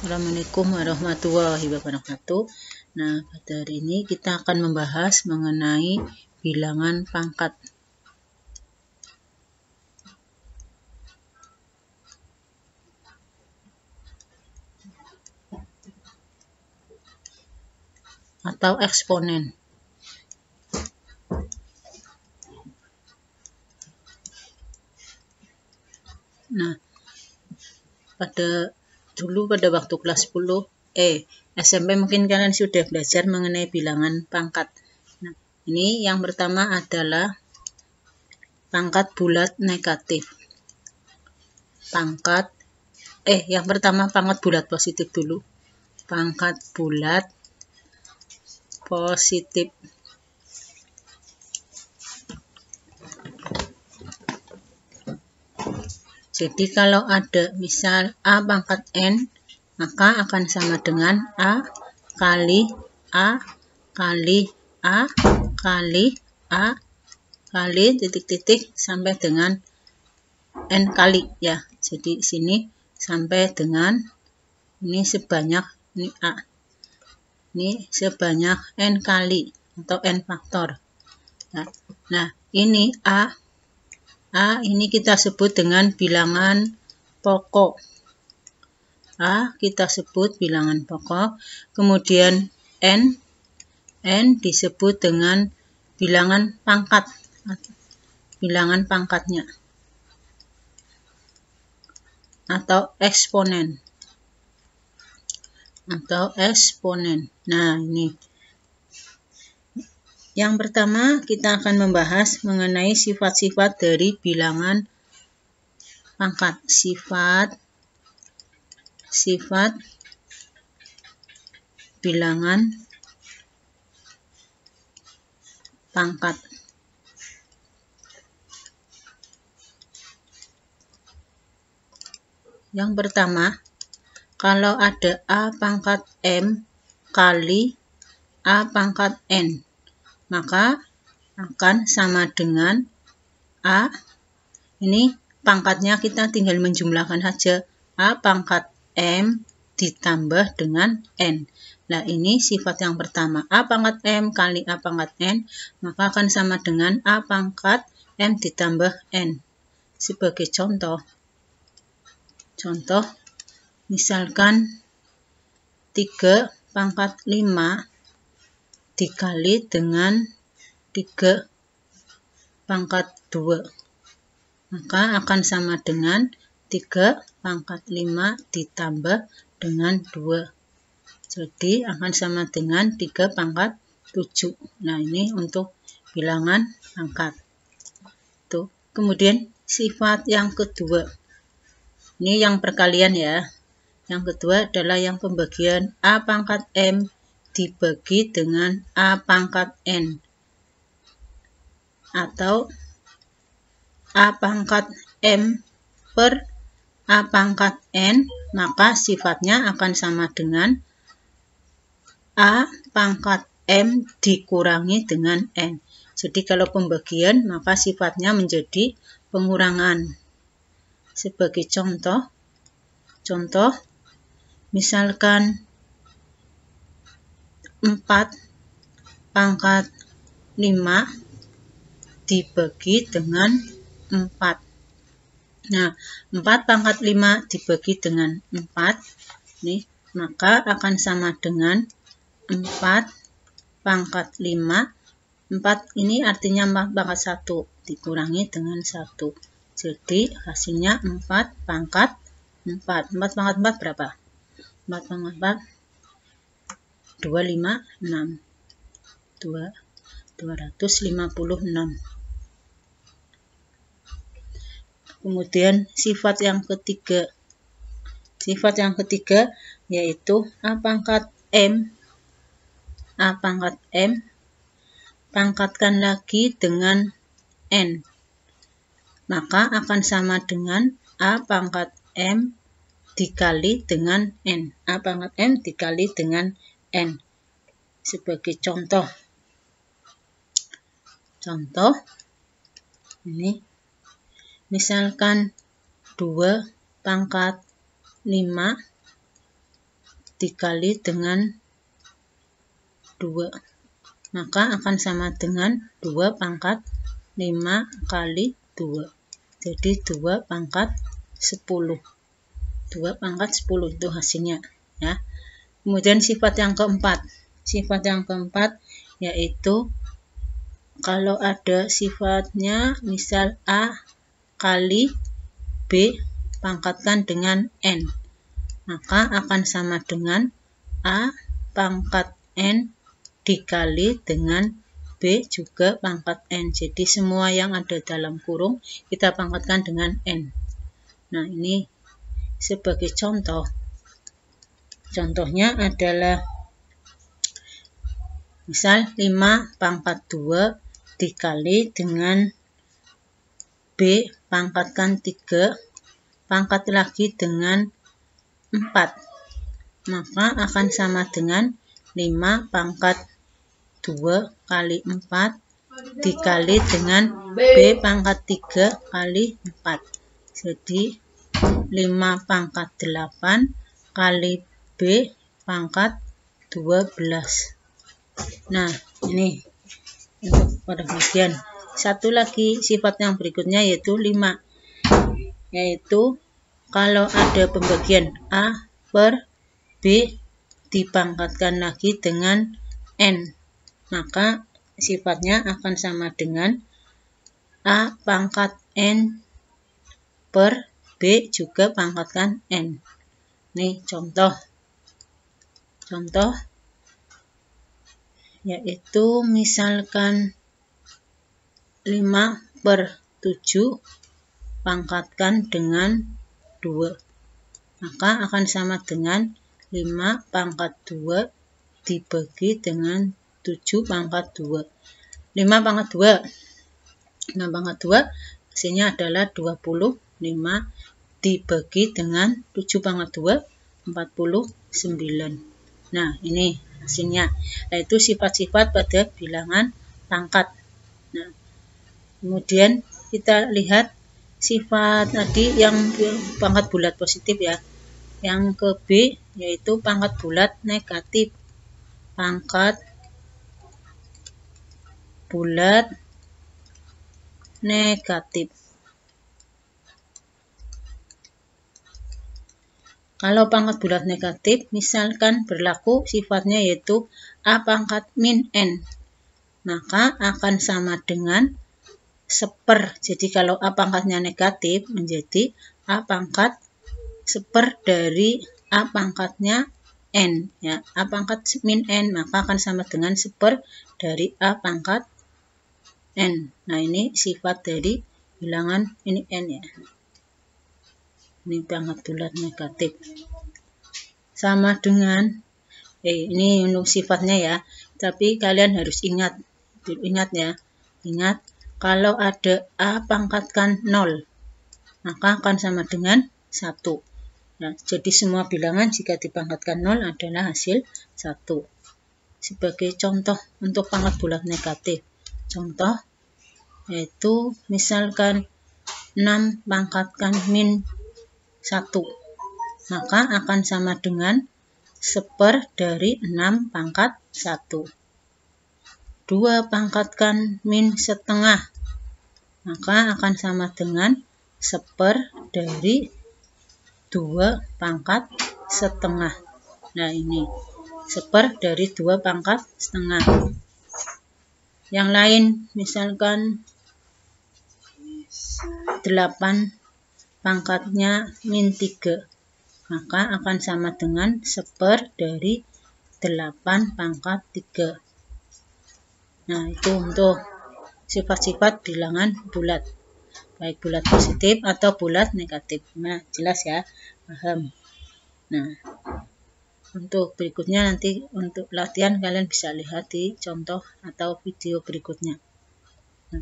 Assalamualaikum warahmatullahi wabarakatuh. Nah, pada hari ini kita akan membahas mengenai bilangan pangkat. Atau eksponen. Nah, pada waktu kelas 10 SMP mungkin kalian sudah belajar mengenai bilangan pangkat. Nah, ini yang pertama adalah pangkat bulat negatif. Yang pertama pangkat bulat positif dulu. Pangkat bulat positif. Jadi kalau ada misal A pangkat N, maka akan sama dengan A kali A kali A kali A kali titik-titik sampai dengan N kali ya. Jadi sini sampai dengan ini sebanyak ini A. Ini sebanyak N kali atau N faktor. Nah, ini A ini kita sebut dengan bilangan pokok. A kita sebut bilangan pokok. Kemudian N disebut dengan bilangan pangkat. Bilangan pangkatnya. Atau eksponen. Nah, ini. Yang pertama kita akan membahas mengenai sifat-sifat dari bilangan pangkat. Sifat bilangan pangkat. Yang pertama, kalau ada A pangkat M kali A pangkat N, maka akan sama dengan A. Ini pangkatnya kita tinggal menjumlahkan saja. A pangkat M ditambah dengan N. Nah, ini sifat yang pertama. A pangkat M kali A pangkat N, maka akan sama dengan A pangkat M ditambah N. Sebagai contoh, misalkan 3 pangkat 5 dikali dengan 3 pangkat 2. Maka akan sama dengan 3 pangkat 5 ditambah dengan 2. Jadi akan sama dengan 3 pangkat 7. Nah, ini untuk bilangan pangkat. Tuh. Kemudian sifat yang kedua. Ini yang perkalian ya. Yang kedua adalah yang pembagian A pangkat M dibagi dengan A pangkat N. Atau A pangkat M per A pangkat N, maka sifatnya akan sama dengan A pangkat M dikurangi dengan N. Jadi kalau pembagian, maka sifatnya menjadi pengurangan. Sebagai contoh, misalkan 4 pangkat 5 dibagi dengan 4. Nah, 4 pangkat 5 dibagi dengan 4, nih, maka akan sama dengan 4 pangkat 5. 4 ini artinya 4 pangkat 1 dikurangi dengan 1. Jadi hasilnya 4 pangkat 4. 4 pangkat 4 berapa? 4 pangkat 4 256. 256. Kemudian sifat yang ketiga yaitu A pangkat M pangkatkan lagi dengan N. Maka akan sama dengan A pangkat M dikali dengan N. A pangkat M dikali dengan N. Sebagai contoh, ini misalkan 2 pangkat 5 dikali dengan 2. Maka akan sama dengan 2 pangkat 5 kali 2. Jadi 2 pangkat 10. 2 pangkat 10 itu hasilnya ya. Kemudian sifat yang keempat. Sifat yang keempat yaitu kalau ada sifatnya misal A kali B pangkatkan dengan N, maka akan sama dengan A pangkat N dikali dengan B juga pangkat N. Jadi semua yang ada dalam kurung kita pangkatkan dengan N. Nah, ini sebagai contoh. Contohnya adalah misal 5 pangkat 2 dikali dengan B pangkatkan 3 pangkat lagi dengan 4. Maka akan sama dengan 5 pangkat 2 kali 4 dikali dengan B pangkat 3 kali 4. Jadi 5 pangkat 8 kali B pangkat 12. Nah, ini untuk pada bagian. Satu lagi sifat yang berikutnya yaitu 5. Yaitu kalau ada pembagian A per B dipangkatkan lagi dengan N, maka sifatnya akan sama dengan A pangkat N per B juga pangkatkan N. Ini contoh. Contoh yaitu misalkan 5 per 7 pangkatkan dengan 2. Maka akan sama dengan 5 pangkat 2 dibagi dengan 7 pangkat 2. 5 pangkat 2. 5 pangkat 2 hasilnya adalah 25 dibagi dengan 7 pangkat 2, 49. Nah, ini hasilnya. Yaitu sifat-sifat pada bilangan pangkat. Nah, kemudian kita lihat sifat tadi yang pangkat bulat positif ya. Yang ke B yaitu pangkat bulat negatif. Pangkat bulat negatif. Kalau pangkat bulat negatif, misalkan berlaku sifatnya yaitu A pangkat min N, maka akan sama dengan seper. Jadi kalau A pangkatnya negatif menjadi A pangkat seper dari A pangkatnya N. Ya, A pangkat min N, maka akan sama dengan seper dari A pangkat N. Nah, ini sifat dari bilangan ini N ya. Ini pangkat bulat negatif. Sama dengan ini untuk sifatnya ya. Tapi kalian harus ingat ya. Ingat kalau ada A pangkatkan 0, maka akan sama dengan 1. Nah, jadi semua bilangan jika dipangkatkan 0 adalah hasil 1. Sebagai contoh untuk pangkat bulat negatif. Contoh yaitu misalkan 6 pangkatkan min 1, maka akan sama dengan seper dari 6 pangkat 1. 2 pangkatkan min setengah, maka akan sama dengan seper dari 2 pangkat setengah. Nah, ini seper dari 2 pangkat setengah. Yang lain misalkan 8 pangkatnya min 3, maka akan sama dengan seper dari 8 pangkat 3. Nah, itu untuk sifat-sifat bilangan bulat, baik bulat positif atau bulat negatif. Nah, jelas ya, paham. Nah, untuk berikutnya nanti untuk latihan kalian bisa lihat di contoh atau video berikutnya. Nah.